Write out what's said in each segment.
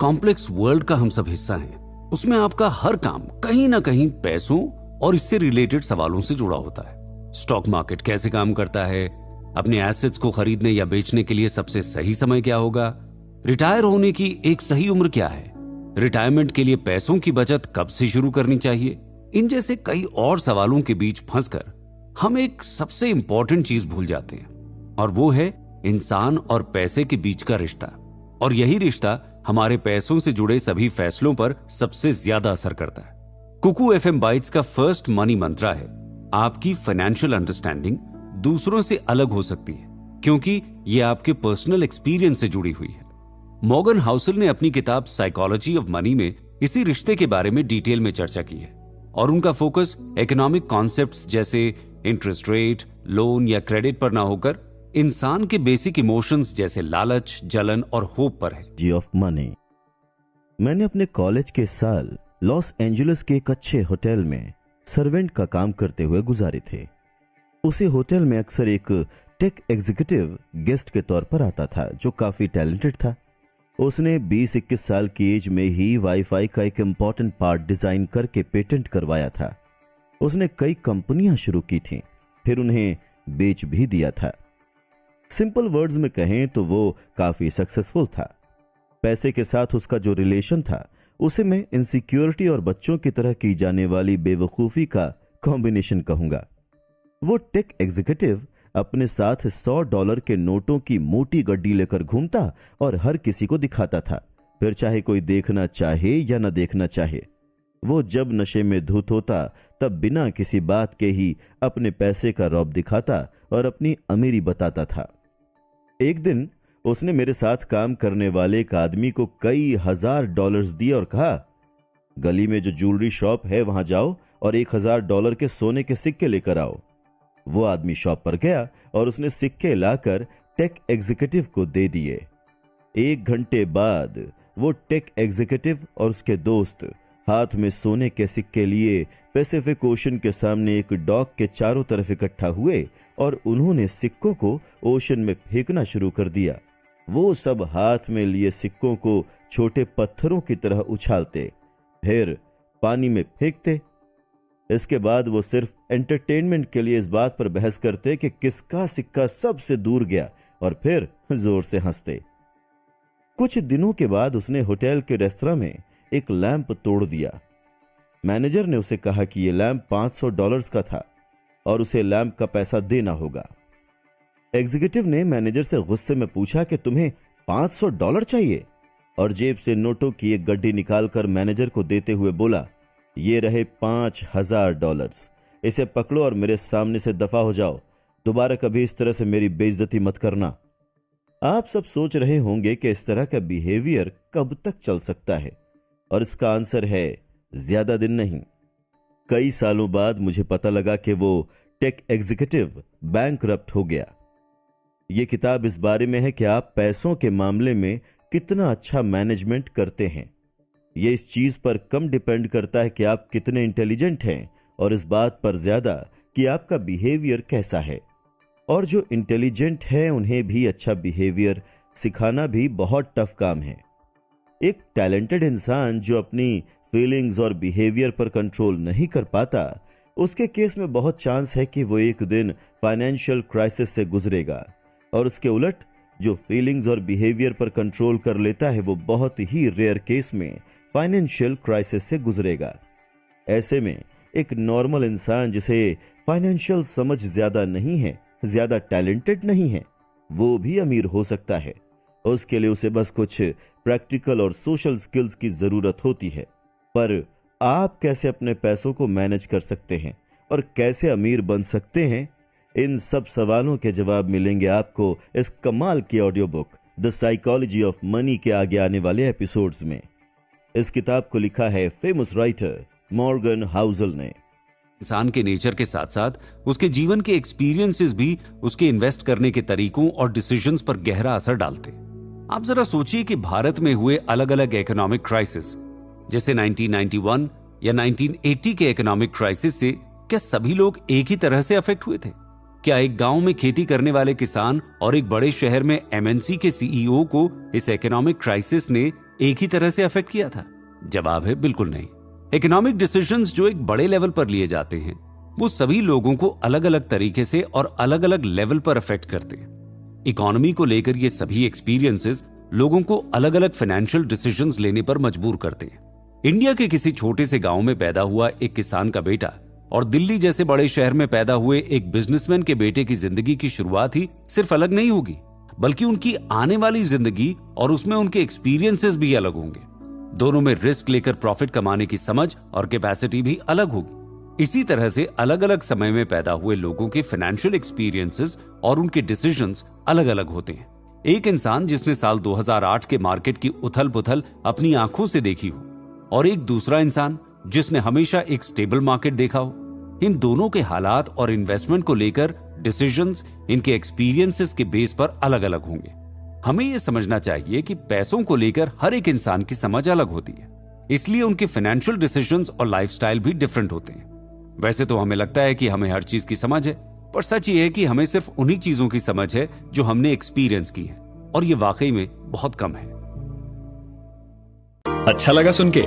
Complex world का हम सब हिस्सा हैं, उसमें आपका हर काम कहीं ना कहीं पैसों और इससे रिलेटेड सवालों से जुड़ा होता है। स्टॉक मार्केट कैसे काम करता है, अपने एसेट्स को खरीदने या बेचने के लिए सबसे सही समय क्या होगा, रिटायर होने की एक सही उम्र क्या है, रिटायरमेंट के लिए पैसों की बचत कब से शुरू करनी चाहिए, इन जैसे कई और सवालों के बीच फंसकर हम एक सबसे इंपॉर्टेंट चीज भूल जाते हैं, और वो है इंसान और पैसे के बीच का रिश्ता। और यही रिश्ता हमारे पैसों से जुड़े सभी फैसलों पर सबसे ज्यादा असर करता है। कुकू एफएम बाइट्स का फर्स्ट मनी मंत्रा है, आपकी फाइनेंशियल अंडरस्टैंडिंग दूसरों से अलग हो सकती है क्योंकि ये आपके पर्सनल एक्सपीरियंस से जुड़ी हुई है। मॉर्गन हाउसल ने अपनी किताब साइकोलॉजी ऑफ मनी में इसी रिश्ते के बारे में डिटेल में चर्चा की है, और उनका फोकस इकोनॉमिक कॉन्सेप्ट्स जैसे इंटरेस्ट रेट, लोन या क्रेडिट पर ना होकर इंसान के बेसिक इमोशंस जैसे लालच, जलन और होप पर है। जी ऑफ मनी। मैंने अपने कॉलेज के साल लॉस एंजलिस के एक अच्छे होटल में सर्वेंट का काम करते हुए गुजारे थे। उसी होटल में अक्सर एक टेक एग्जीक्यूटिव गेस्ट के तौर पर आता था जो काफी टैलेंटेड था। उसने 20-21 साल की एज में ही वाईफाई का एक इंपॉर्टेंट पार्ट डिजाइन करके पेटेंट करवाया था। उसने कई कंपनियां शुरू की थीं, फिर उन्हें बेच भी दिया था। सिंपल वर्ड्स में कहें तो वो काफी सक्सेसफुल था। पैसे के साथ उसका जो रिलेशन था उसे मैं इनसिक्योरिटी और बच्चों की तरह की जाने वाली बेवकूफी का कॉम्बिनेशन कहूंगा। वो टेक एग्जीक्यूटिव अपने साथ $100 के नोटों की मोटी गड्डी लेकर घूमता और हर किसी को दिखाता था, फिर चाहे कोई देखना चाहे या न देखना चाहे। वो जब नशे में धुत होता तब बिना किसी बात के ही अपने पैसे का रौब दिखाता और अपनी अमीरी बताता था। एक दिन उसने मेरे साथ काम करने वाले एक आदमी को कई $1000 दिए और कहा, गली में जो ज्वेलरी शॉप है वहां जाओ और $1000 के सोने के सिक्के लेकर आओ। वो आदमी शॉप पर गया और उसने सिक्के लाकर टेक एग्जीक्यूटिव को दे दिए। 1 घंटे बाद वो टेक एग्जीक्यूटिव और उसके दोस्त हाथ में सोने के सिक्के लिए पैसिफिक ओशन के सामने एक डॉक के चारों तरफ इकट्ठा हुए और उन्होंने सिक्कों को ओशन में फेंकना शुरू कर दिया। वो सब हाथ में लिए सिक्कों को छोटे पत्थरों की तरह उछालते, फिर पानी में फेंकते। इसके बाद वो सिर्फ एंटरटेनमेंट के लिए इस बात पर बहस करते कि किसका सिक्का सबसे दूर गया और फिर जोर से हंसते। कुछ दिनों के बाद उसने होटल के रेस्तरां में एक लैंप तोड़ दिया। मैनेजर ने उसे कहा कि यह लैंप $500 का था और उसे लैंप का पैसा देना होगा। एग्जीक्यूटिव ने मैनेजर से गुस्से में पूछा कि तुम्हें $500 चाहिए, और जेब से नोटों की एक गड्डी निकालकर मैनेजर को देते हुए बोला, ये रहे $5000, इसे पकड़ो और मेरे सामने से दफा हो जाओ। दोबारा कभी इस तरह से मेरी बेइज्जती मत करना। आप सब सोच रहे होंगे कि इस तरह का बिहेवियर कब तक चल सकता है, और इसका आंसर है ज्यादा दिन नहीं। कई सालों बाद मुझे पता लगा कि वो टेक एग्जीक्यूटिव बैंकरप्ट हो गया। यह किताब इस बारे में है कि आप पैसों के मामले में कितना अच्छा मैनेजमेंट करते हैं। यह इस चीज पर कम डिपेंड करता है कि आप कितने इंटेलिजेंट हैं और इस बात पर ज्यादा कि आपका बिहेवियर कैसा है। और जो इंटेलिजेंट है उन्हें भी अच्छा बिहेवियर सिखाना भी बहुत टफ काम है। एक टैलेंटेड इंसान जो अपनी फीलिंग्स और बिहेवियर पर कंट्रोल नहीं कर पाता, उसके केस में बहुत चांस है कि वो एक दिन फाइनेंशियल क्राइसिस से गुजरेगा, और उसके उलट जो फीलिंग्स और बिहेवियर पर कंट्रोल कर लेता है वो बहुत ही रेयर केस में फाइनेंशियल क्राइसिस से गुजरेगा। ऐसे में एक नॉर्मल इंसान जिसे फाइनेंशियल समझ ज्यादा नहीं है, ज्यादा टैलेंटेड नहीं है, वो भी अमीर हो सकता है। उसके लिए उसे बस कुछ प्रैक्टिकल और सोशल स्किल्स की जरूरत होती है। पर आप कैसे अपने पैसों को मैनेज कर सकते हैं और कैसे अमीर बन सकते हैं, इन सब सवालों के जवाब मिलेंगे आपको इस कमाल की audio book the psychology of money के आगे आने वाले एपिसोड्स में। इस किताब को लिखा है फेमस राइटर मॉर्गन हाउसल ने। इंसान के नेचर के साथ साथ उसके जीवन के एक्सपीरियंसेस भी उसके इन्वेस्ट करने के तरीकों और डिसीजंस पर गहरा असर डालते। आप जरा सोचिए कि भारत में हुए अलग अलग इकोनॉमिक क्राइसिस जैसे 1991 या 1980 के इकोनॉमिक क्राइसिस से क्या सभी लोग एक ही तरह से अफेक्ट हुए थे? क्या एक गांव में खेती करने वाले किसान और एक बड़े शहर में एमएनसी के सीईओ को इस इकोनॉमिक क्राइसिस ने एक ही तरह से अफेक्ट किया था? जवाब है बिल्कुल नहीं। इकोनॉमिक डिसीजंस जो एक बड़े लेवल पर लिए जाते हैं वो सभी लोगों को अलग अलग तरीके से और अलग अलग लेवल पर अफेक्ट करते हैं। इकोनॉमी को लेकर ये सभी एक्सपीरियंसेस लोगों को अलग अलग फाइनेंशियल डिसीजंस लेने पर मजबूर करते हैं। इंडिया के किसी छोटे से गांव में पैदा हुआ एक किसान का बेटा और दिल्ली जैसे बड़े शहर में पैदा हुए एक बिजनेसमैन के बेटे की जिंदगी की शुरुआत ही सिर्फ अलग नहीं होगी, बल्कि उनकी आने वाली जिंदगी और उसमें उनके एक्सपीरियंसेस भी अलग होंगे। दोनों में रिस्क लेकर प्रॉफिट कमाने की समझ और कैपेसिटी भी अलग होगी। इसी तरह से अलग अलग समय में पैदा हुए लोगों के फाइनेंशियल एक्सपीरियंसेस और उनके डिसीजंस अलग अलग होते हैं। एक इंसान जिसने साल 2008 के मार्केट की उथल पुथल अपनी आंखों से देखी हो और एक दूसरा इंसान जिसने हमेशा एक स्टेबल मार्केट देखा हो, इन दोनों के हालात और इन्वेस्टमेंट को लेकर डिसीजंस इनके एक्सपीरियंसेस के बेस पर अलग अलग होंगे। हमें यह समझना चाहिए कि पैसों को लेकर हर एक इंसान की समझ अलग होती है, इसलिए उनके फाइनेंशियल डिसीजंस और लाइफस्टाइल भी डिफरेंट होते हैं। वैसे तो हमें लगता है कि हमें हर चीज की समझ है, पर सच ये है कि हमें सिर्फ उन्हीं चीजों की समझ है जो हमने एक्सपीरियंस की है, और ये वाकई में बहुत कम है। अच्छा लगा सुन के,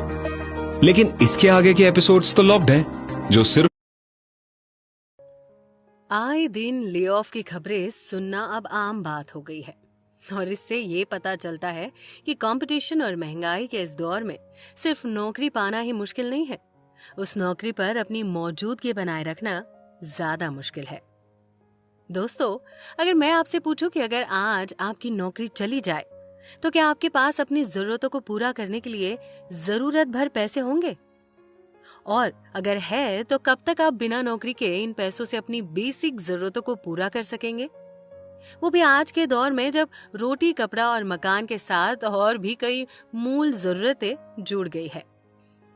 लेकिन इसके आगे के एपिसोड्स तो लॉक्ड हैं, जो सिर्फ आए दिन ले ऑफ की खबरें सुनना अब आम बात हो गई है, और इससे ये पता चलता है कि कंपटीशन और महंगाई के इस दौर में सिर्फ नौकरी पाना ही मुश्किल नहीं है, उस नौकरी पर अपनी मौजूदगी बनाए रखना ज्यादा मुश्किल है। दोस्तों, अगर मैं आपसे पूछूं कि अगर आज आपकी नौकरी चली जाए तो क्या आपके पास अपनी जरूरतों को पूरा करने के लिए जरूरत भर पैसे होंगे? और अगर है तो कब तक आप बिना नौकरी के इन पैसों से अपनी बेसिक जरूरतों को पूरा कर सकेंगे? वो भी आज के दौर में जब रोटी, कपड़ा और मकान के साथ और भी कई मूल जरूरतें जुड़ गई है।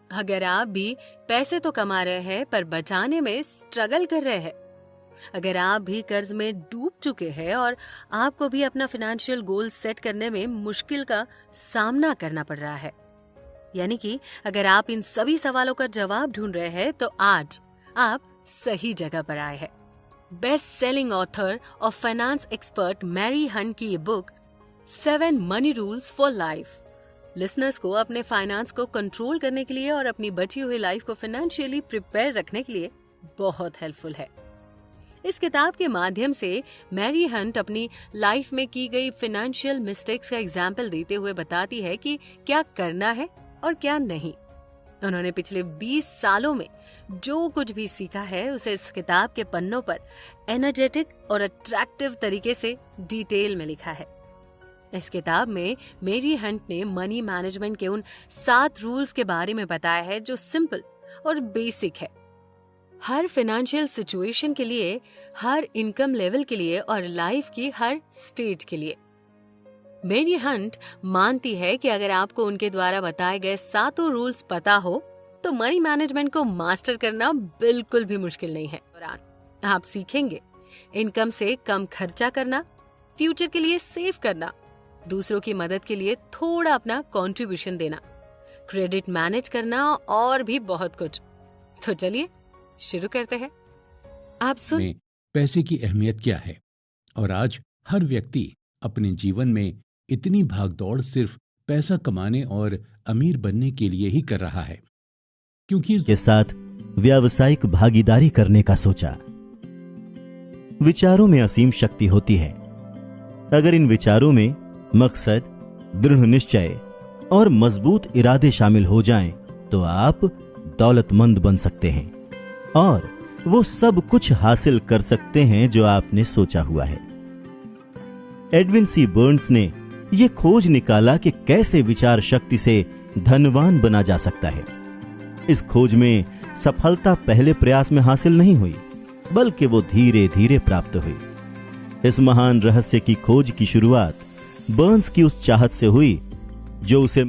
अगर आप भी पैसे तो कमा रहे हैं पर बचाने में स्ट्रगल कर रहे हैं, अगर आप भी कर्ज में डूब चुके हैं और आपको भी अपना फाइनेंशियल गोल सेट करने में मुश्किल का सामना करना पड़ रहा है, यानी कि अगर आप इन सभी सवालों का जवाब ढूंढ रहे हैं तो आज आप सही जगह पर आए हैं। बेस्ट सेलिंग ऑथर और फाइनेंस एक्सपर्ट मैरी हंट की ये book 7 money rules for life listeners को अपने फाइनेंस को कंट्रोल करने के लिए और अपनी बची हुई लाइफ को फाइनेंशियली प्रिपेयर रखने के लिए बहुत हेल्पफुल है। इस किताब के माध्यम से मैरी हंट अपनी लाइफ में की गई फाइनेंशियल मिस्टेक्स का एग्जाम्पल देते हुए बताती है कि क्या करना है और क्या नहीं। उन्होंने पिछले 20 सालों में जो कुछ भी सीखा है उसे इस किताब के पन्नों पर एनर्जेटिक और अट्रैक्टिव तरीके से डिटेल में लिखा है। इस किताब में मैरी हंट ने मनी मैनेजमेंट के उन 7 रूल्स के बारे में बताया है जो सिंपल और बेसिक है, हर फाइनेंशियल सिचुएशन के लिए, हर इनकम लेवल के लिए और लाइफ की हर स्टेज के लिए। मैरी हंट मानती है कि अगर आपको उनके द्वारा बताए गए 7 रूल्स पता हो तो मनी मैनेजमेंट को मास्टर करना बिल्कुल भी मुश्किल नहीं है। आप सीखेंगे इनकम से कम खर्चा करना, फ्यूचर के लिए सेव करना, दूसरों की मदद के लिए थोड़ा अपना कंट्रीब्यूशन देना, क्रेडिट मैनेज करना और भी बहुत कुछ। तो चलिए शुरू करते हैं। आप सुन पैसे की अहमियत क्या है, और आज हर व्यक्ति अपने जीवन में इतनी भागदौड़ सिर्फ पैसा कमाने और अमीर बनने के लिए ही कर रहा है, क्योंकि के साथ व्यावसायिक भागीदारी करने का सोचा। विचारों में असीम शक्ति होती है। अगर इन विचारों में मकसद, दृढ़ निश्चय और मजबूत इरादे शामिल हो जाएं, तो आप दौलतमंद बन सकते हैं और वो सब कुछ हासिल कर सकते हैं जो आपने सोचा हुआ है। एडविन सी बर्न्स ने यह खोज निकाला कि कैसे विचार शक्ति से धनवान बना जा सकता है। इस खोज में सफलता पहले प्रयास में हासिल नहीं हुई, बल्कि वो धीरे धीरे प्राप्त हुई। इस महान रहस्य की खोज की शुरुआत बर्न्स की उस चाहत से हुई जो उसे